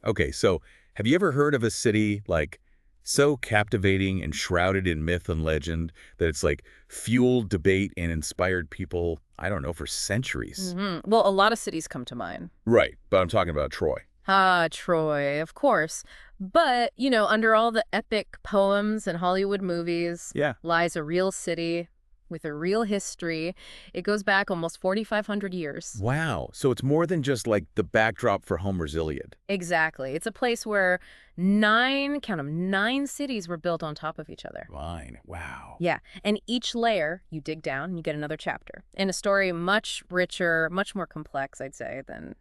Okay, so have you ever heard of a city like so captivating and shrouded in myth and legend that it's like fueled debate and inspired people, I don't know, for centuries? Well, a lot of cities come to mind. Right, but I'm talking about Troy. Ah, Troy, of course. But, under all the epic poems and Hollywood movies Yeah. lies a real city with a real history. It goes back almost 4,500 years. Wow. So it's more than just like the backdrop for Homer's Iliad. Exactly. It's a place where count 'em, 9 cities were built on top of each other. Fine. Wow. Yeah. And each layer, you dig down and you get another chapter. And a story much richer, much more complex, I'd say, than,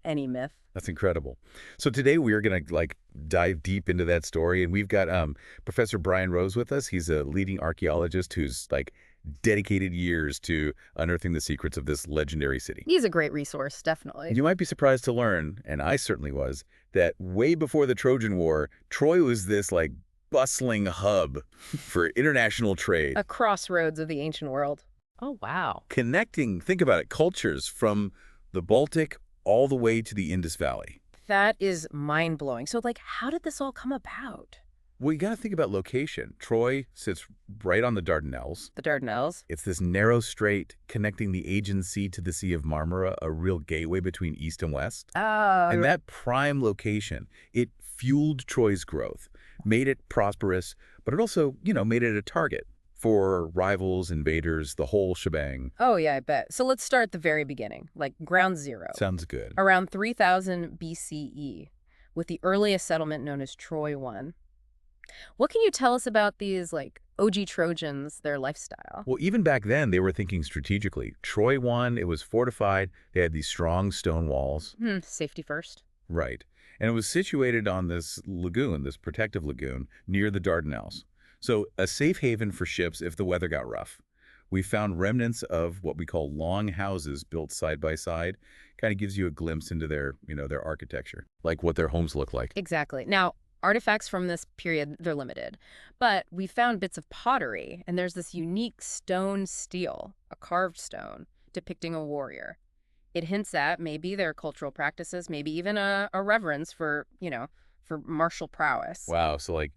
any myth. That's incredible. So today we are going to like dive deep into that story, and we've got Professor Brian Rose with us. He's a leading archaeologist who's like dedicated years to unearthing the secrets of this legendary city. He's a great resource, definitely. You might be surprised to learn, and I certainly was, that way before the Trojan War, Troy was this like bustling hub for international trade, A crossroads of the ancient world. Oh, wow. connecting, think about it, cultures from the Baltic all the way to the Indus Valley. That is mind-blowing. So, how did this all come about? Well, you got to think about location. Troy sits right on the Dardanelles. The Dardanelles? It's this narrow strait connecting the Aegean Sea to the Sea of Marmara, a real gateway between East and West. Oh, And that prime location, it fueled Troy's growth, made it prosperous, but it also, made it a target for rivals, invaders, the whole shebang. oh, yeah, I bet. So let's start at the very beginning, like ground zero. Sounds good. Around 3000 BCE, with the earliest settlement known as Troy 1. What can you tell us about these, OG Trojans, their lifestyle? Well, even back then, they were thinking strategically. Troy won, it was fortified, they had these strong stone walls. Safety first. Right. And it was situated on this lagoon, this protective lagoon, near the Dardanelles. So a safe haven for ships if the weather got rough. We found remnants of what we call long houses built side by side. Kind of gives you a glimpse into their architecture, like what their homes look like. Exactly. Now, artifacts from this period, they're limited. But we found bits of pottery, and there's this unique stone stele, a carved stone, depicting a warrior. It hints at maybe their cultural practices, maybe even a reverence for martial prowess. Wow. So like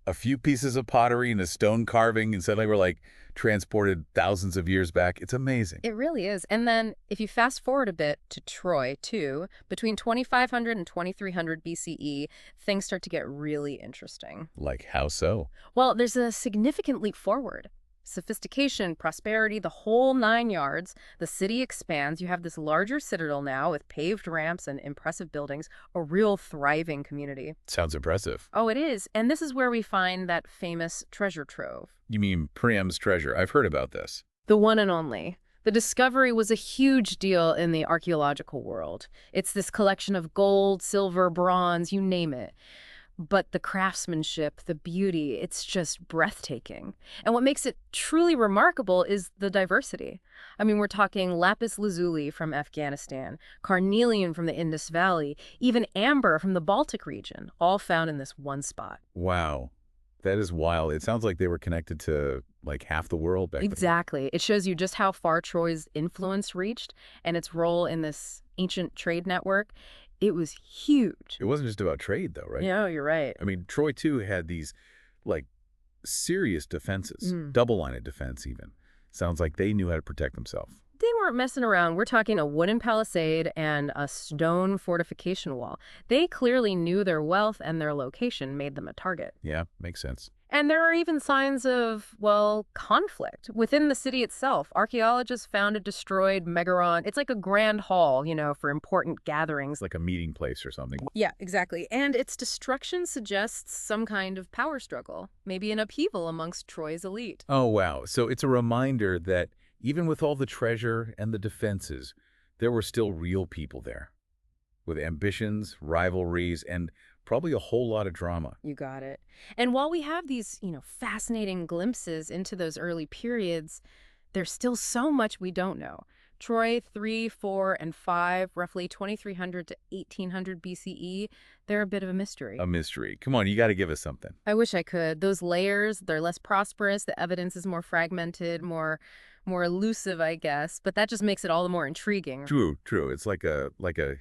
a few pieces of pottery and a stone carving and suddenly we're like transported thousands of years back. It's amazing. It really is. And then if you fast forward a bit to Troy, too, between 2500 and 2300 BCE, things start to get really interesting. Like how so? Well, there's a significant leap forward. Sophistication, prosperity, the whole 9 yards. The city expands. You have this larger citadel now with paved ramps and impressive buildings, a real thriving community. Sounds impressive. Oh, it is. And this is where we find that famous treasure trove. You mean Priam's treasure? I've heard about this. The one and only. The discovery was a huge deal in the archaeological world. It's this collection of gold, silver, bronze, you name it. But the craftsmanship, the beauty, it's just breathtaking. And what makes it truly remarkable is the diversity. I mean, we're talking lapis lazuli from Afghanistan, carnelian from the Indus Valley, even amber from the Baltic region, all found in this one spot. Wow. That is wild. It sounds like they were connected to like half the world back then. Exactly. It shows you just how far Troy's influence reached and its role in this ancient trade network. It was huge. It wasn't just about trade though, right? Yeah, you're right. I mean, Troy too had these like serious defenses, Mm. double line of defense even. Sounds like they knew how to protect themselves. They weren't messing around. We're talking a wooden palisade and a stone fortification wall. They clearly knew their wealth, and their location made them a target. Yeah, makes sense. And there are even signs of, conflict within the city itself. Archaeologists found a destroyed megaron. It's like a grand hall, for important gatherings. It's like a meeting place or something. Yeah, exactly. And its destruction suggests some kind of power struggle, maybe an upheaval amongst Troy's elite. Oh, wow. So it's a reminder that even with all the treasure and the defenses, there were still real people there with ambitions, rivalries, and probably a whole lot of drama. You got it. And while we have these, fascinating glimpses into those early periods, there's still so much we don't know. Troy 3, 4, and 5, roughly 2300 to 1800 BCE, they're a bit of a mystery. A mystery. Come on, you got to give us something. I wish I could. Those layers, they're less prosperous. The evidence is more fragmented, more more elusive, I guess, but that just makes it all the more intriguing. True, true. It's like a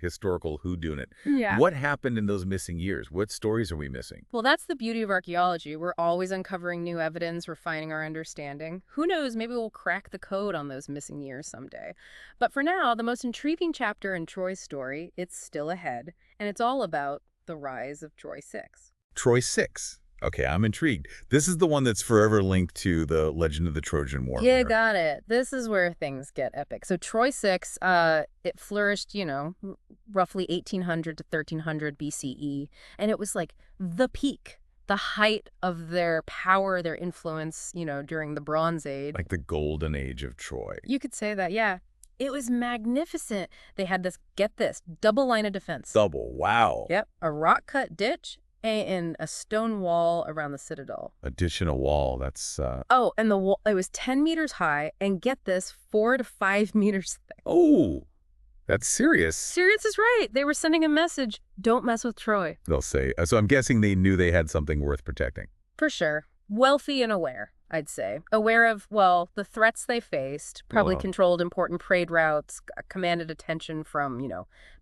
historical whodunit. Yeah. What happened in those missing years? What stories are we missing? Well, that's the beauty of archaeology. We're always uncovering new evidence, refining our understanding. Who knows, maybe we'll crack the code on those missing years someday. But for now, the most intriguing chapter in Troy's story, it's still ahead, and it's all about the rise of Troy 6. Troy 6. Okay, I'm intrigued. This is the one that's forever linked to the legend of the Trojan War. Yeah, got it. This is where things get epic. So Troy 6, it flourished, roughly 1800 to 1300 BCE, and it was like the peak, the height of their power, their influence, during the Bronze Age. Like the golden age of Troy. You could say that, yeah. It was magnificent. They had this, get this, double line of defense. Double, wow. Yep, a rock-cut ditch and a stone wall around the citadel. Additional wall, that's... Oh, and the wall, it was 10 meters high, and get this, 4 to 5 meters thick. Oh, that's serious. Serious is right. They were sending a message, don't mess with Troy. They'll say. So I'm guessing they knew they had something worth protecting. For sure. Wealthy and aware, I'd say. Aware of, well, the threats they faced, probably Well. controlled important trade routes, commanded attention from,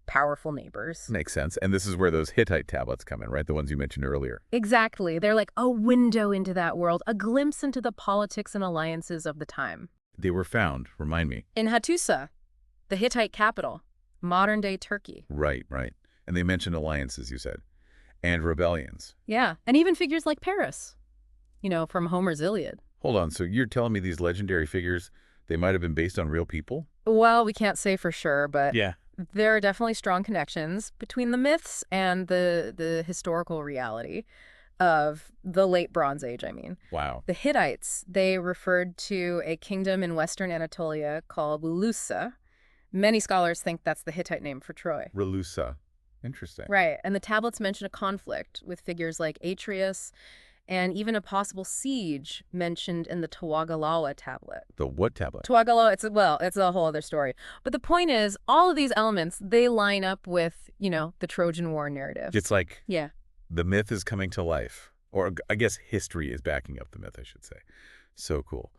powerful neighbors. Makes sense. And this is where those Hittite tablets come in, right? The ones you mentioned earlier. Exactly. They're like a window into that world, a glimpse into the politics and alliances of the time. They were found, remind me. In Hattusa, the Hittite capital, modern-day Turkey. Right, right. And they mentioned alliances, you said. And rebellions. Yeah, and even figures like Paris, from Homer's Iliad. Hold on, so you're telling me these legendary figures, they might have been based on real people? Well, we can't say for sure, but Yeah. there are definitely strong connections between the myths and the historical reality of the late Bronze Age, I mean. Wow. The Hittites, they referred to a kingdom in western Anatolia called Wulusa. Many scholars think that's the Hittite name for Troy. Relusa. Interesting. Right, and the tablets mention a conflict with figures like Atreus and even a possible siege mentioned in the Tawagalawa tablet. The what tablet? Tawagalawa, it's a whole other story. But the point is, all of these elements, they line up with, the Trojan War narrative. It's like Yeah. the myth is coming to life. Or I guess history is backing up the myth, I should say. So cool.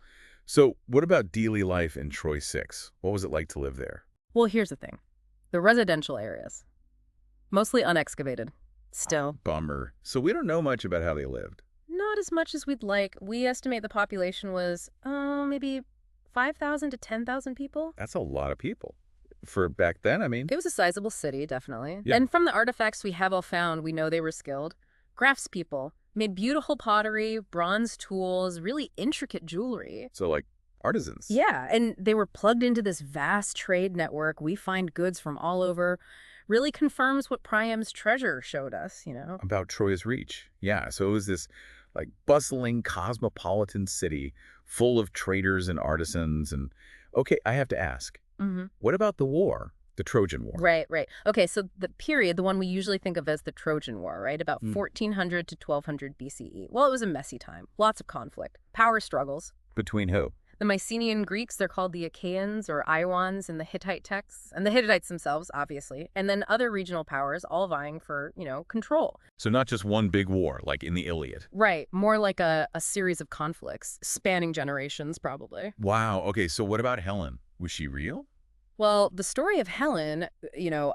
So what about daily life in Troy 6? What was it like to live there? Well, here's the thing. The residential areas, mostly unexcavated, still. Bummer. So we don't know much about how they lived. Not as much as we'd like. We estimate the population was, maybe 5,000 to 10,000 people. That's a lot of people. For back then, I mean. It was a sizable city, definitely. Yeah. And from the artifacts we have all found, we know they were skilled. Craftspeople made beautiful pottery, bronze tools, really intricate jewelry. So like artisans. Yeah, and they were plugged into this vast trade network. We find goods from all over. Really confirms what Priam's treasure showed us, About Troy's reach. Yeah, so it was this like bustling cosmopolitan city full of traders and artisans. And okay, I have to ask, Mm-hmm. what about the war, the Trojan War? Right, right. Okay, so the period, the one we usually think of as the Trojan War, right? About 1400 to 1200 BCE. Well, it was a messy time. Lots of conflict. Power struggles. Between who? The Mycenaean Greeks, they're called the Achaeans or Iwans in the Hittite texts, and the Hittites themselves, obviously, and then other regional powers all vying for, control. So not just one big war, like in the Iliad. Right, more like a series of conflicts, spanning generations, probably. Wow, okay, so what about Helen? Was she real? Well, the story of Helen,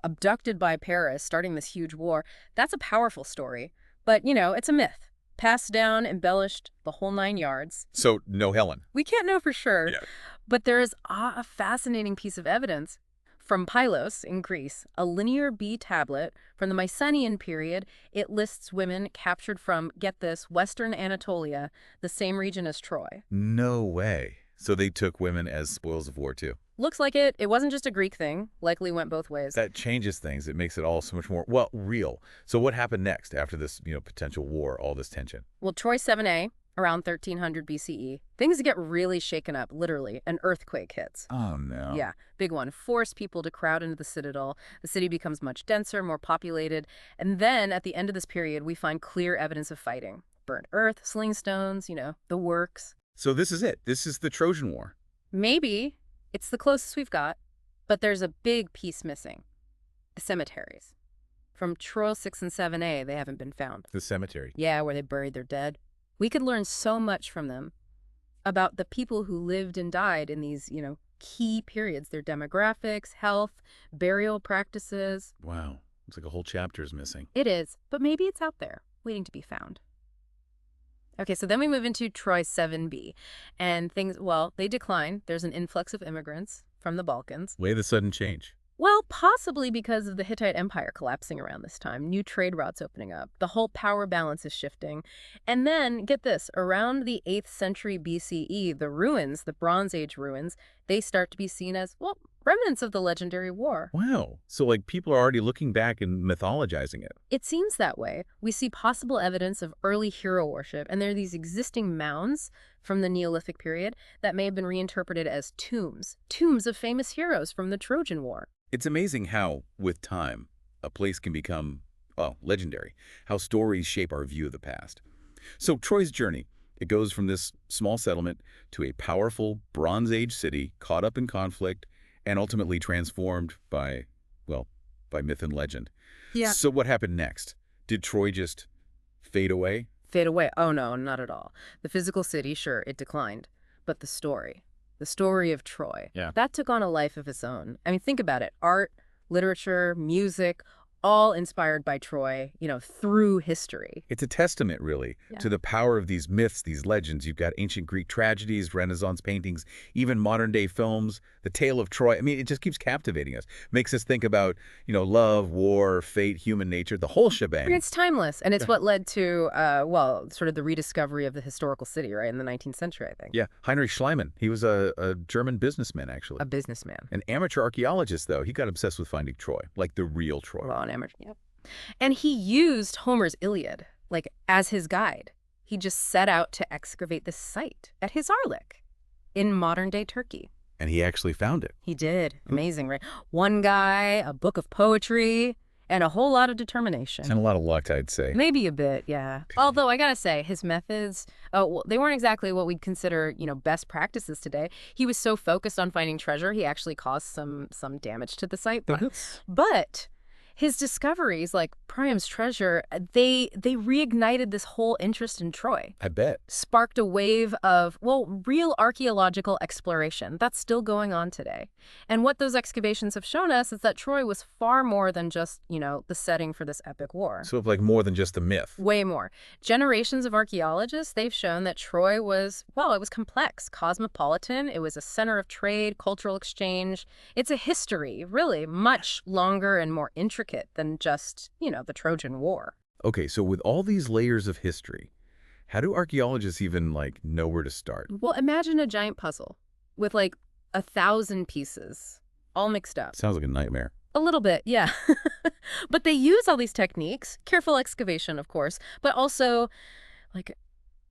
abducted by Paris, starting this huge war, that's a powerful story. But, it's a myth. Passed down, embellished, the whole 9 yards. So no Helen. We can't know for sure, Yeah. but there is a fascinating piece of evidence from Pylos in Greece, a linear B tablet from the Mycenaean period. It lists women captured from, get this, Western Anatolia, the same region as Troy. No way. So they took women as spoils of war too. Looks like it. It wasn't just a Greek thing. Likely went both ways. That changes things. It makes it all so much more, well, real. So what happened next after this, potential war, all this tension? Well, Troy 7a, around 1300 BCE, things get really shaken up, literally. An earthquake hits. Oh, no. Yeah, big one. Force people to crowd into the citadel. The city becomes much denser, more populated. And then, at the end of this period, we find clear evidence of fighting. Burnt earth, sling stones, the works. So this is it. This is the Trojan War. Maybe. It's the closest we've got. But there's a big piece missing. The cemeteries. From Troy 6 and 7a, they haven't been found. The cemetery. Yeah, where they buried their dead. We could learn so much from them. about the people who lived and died in these, key periods, their demographics, health, burial practices. Wow. Looks like a whole chapter is missing. It is, but maybe it's out there, waiting to be found. Okay, so then we move into Troy 7b, and things, well, they decline. There's an influx of immigrants from the Balkans. Way the sudden change. Well, possibly because of the Hittite Empire collapsing around this time, new trade routes opening up, the whole power balance is shifting. And then, get this, around the 8th century BCE, the ruins, the Bronze Age ruins, they start to be seen as, well, remnants of the legendary war. Wow. So, like, people are already looking back and mythologizing it. It seems that way. We see possible evidence of early hero worship, and there are these existing mounds from the Neolithic period that may have been reinterpreted as tombs of famous heroes from the Trojan War. It's amazing how, with time, a place can become, well, legendary, how stories shape our view of the past. So Troy's journey, it goes from this small settlement to a powerful Bronze Age city caught up in conflict and ultimately transformed by, well, by myth and legend. Yeah. So what happened next? Did Troy just fade away? Fade away? Oh no, not at all. The physical city, sure, it declined. But the story of Troy, Yeah. that took on a life of its own. I mean, think about it. Art, literature, music, all inspired by Troy, through history. It's a testament, really, Yeah. to the power of these myths, these legends. You've got ancient Greek tragedies, Renaissance paintings, even modern-day films, the tale of Troy. I mean, it just keeps captivating us. Makes us think about, love, war, fate, human nature, the whole shebang. It's timeless, and it's what led to, sort of the rediscovery of the historical city, right, in the 19th century, I think. Yeah, Heinrich Schliemann. He was a German businessman, actually. A businessman. An amateur archaeologist, though. He got obsessed with finding Troy, like the real Troy. Well, an amateur, yep. And he used Homer's Iliad, as his guide. He just set out to excavate the site at Hisarlik in modern-day Turkey. And he actually found it. He did. Amazing, right? One guy, a book of poetry, and a whole lot of determination. And a lot of luck, I'd say. Maybe a bit, yeah. Although, I gotta say, his methods, they weren't exactly what we'd consider, بest practices today. He was so focused on finding treasure, he actually caused some damage to the site. But his discoveries, like Priam's treasure, they reignited this whole interest in Troy. I bet. Sparked a wave of, real archaeological exploration that's still going on today. And what those excavations have shown us is that Troy was far more than just, the setting for this epic war. So, like, more than just a myth. Way more. Generations of archaeologists, they've shown that Troy was, it was complex, cosmopolitan. It was a center of trade, cultural exchange. It's a history, really, much longer and more intricate than just, the Trojan War. Okay, so with all these layers of history, how do archaeologists even, know where to start? Well, imagine a giant puzzle with, 1,000 pieces, all mixed up. Sounds like a nightmare. A little bit, yeah. But they use all these techniques, careful excavation, of course, but also,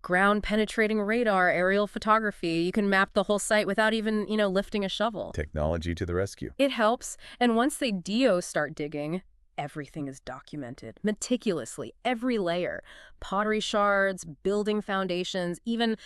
ground-penetrating radar, aerial photography. You can map the whole site without even, lifting a shovel. Technology to the rescue. It helps. And once they start digging, everything is documented meticulously, every layer. Pottery shards, building foundations, even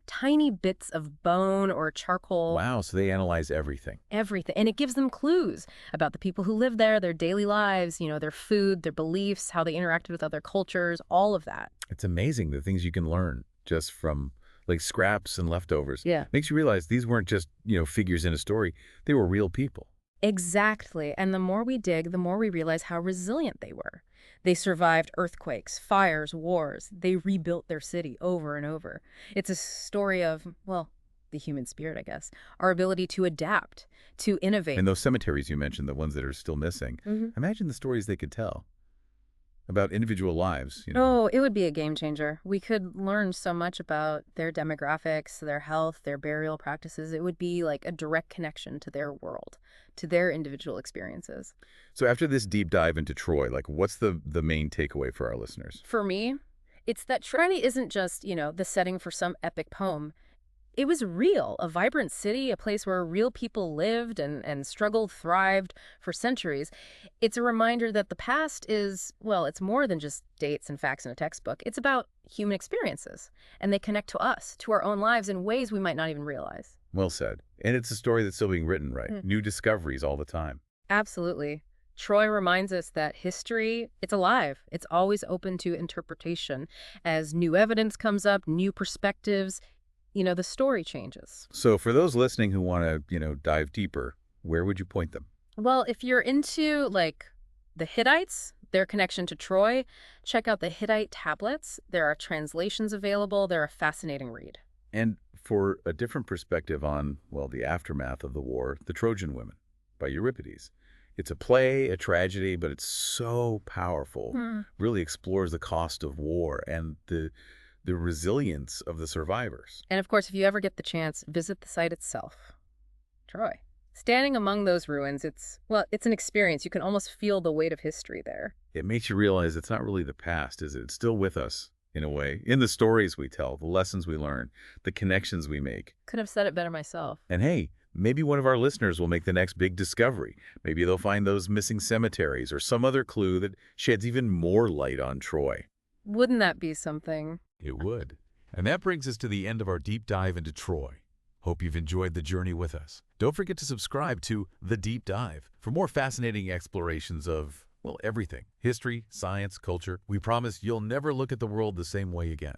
tiny bits of bone or charcoal. Wow, so they analyze everything. Everything. And it gives them clues about the people who live there, their daily lives, their food, their beliefs, how they interacted with other cultures, all of that. It's amazing the things you can learn just from scraps and leftovers. Yeah. Makes you realize these weren't just, figures in a story. They were real people. Exactly. And the more we dig, the more we realize how resilient they were. They survived earthquakes, fires, wars. They rebuilt their city over and over. It's a story of, the human spirit, I guess. Our ability to adapt, to innovate. And those cemeteries you mentioned, the ones that are still missing, imagine the stories they could tell about individual lives. Oh, it would be a game changer. We could learn so much about their demographics, their health, their burial practices. It would be like a direct connection to their world, to their individual experiences. So after this deep dive into Troy, what's the main takeaway for our listeners? For me, it's that Troy isn't just, the setting for some epic poem. It was real, a vibrant city, a place where real people lived and struggled, thrived for centuries. It's a reminder that the past is, it's more than just dates and facts in a textbook. It's about human experiences, and they connect to us, to our own lives in ways we might not even realize. Well said. And it's a story that's still being written, right? New discoveries all the time. Absolutely. Troy reminds us that history, it's alive. It's always open to interpretation. As new evidence comes up, new perspectives, the story changes. So for those listening who want to, dive deeper, where would you point them? Well, if you're into, like, the Hittites, their connection to Troy, check out the Hittite tablets. There are translations available. They're a fascinating read. And for a different perspective on, well, the aftermath of the war, The Trojan Women by Euripides. It's a play, a tragedy, but it's so powerful. Hmm. Really explores the cost of war and the resilience of the survivors. And of course, if you ever get the chance, visit the site itself. Troy. Standing among those ruins, it's an experience. You can almost feel the weight of history there. It makes you realize it's not really the past, is it? It's still with us, in a way, in the stories we tell, the lessons we learn, the connections we make. Could have said it better myself. And hey, maybe one of our listeners will make the next big discovery. Maybe they'll find those missing cemeteries or some other clue that sheds even more light on Troy. Wouldn't that be something? It would. And that brings us to the end of our deep dive into Troy. Hope you've enjoyed the journey with us. Don't forget to subscribe to The Deep Dive for more fascinating explorations of, well, everything. History, science, culture. We promise you'll never look at the world the same way again.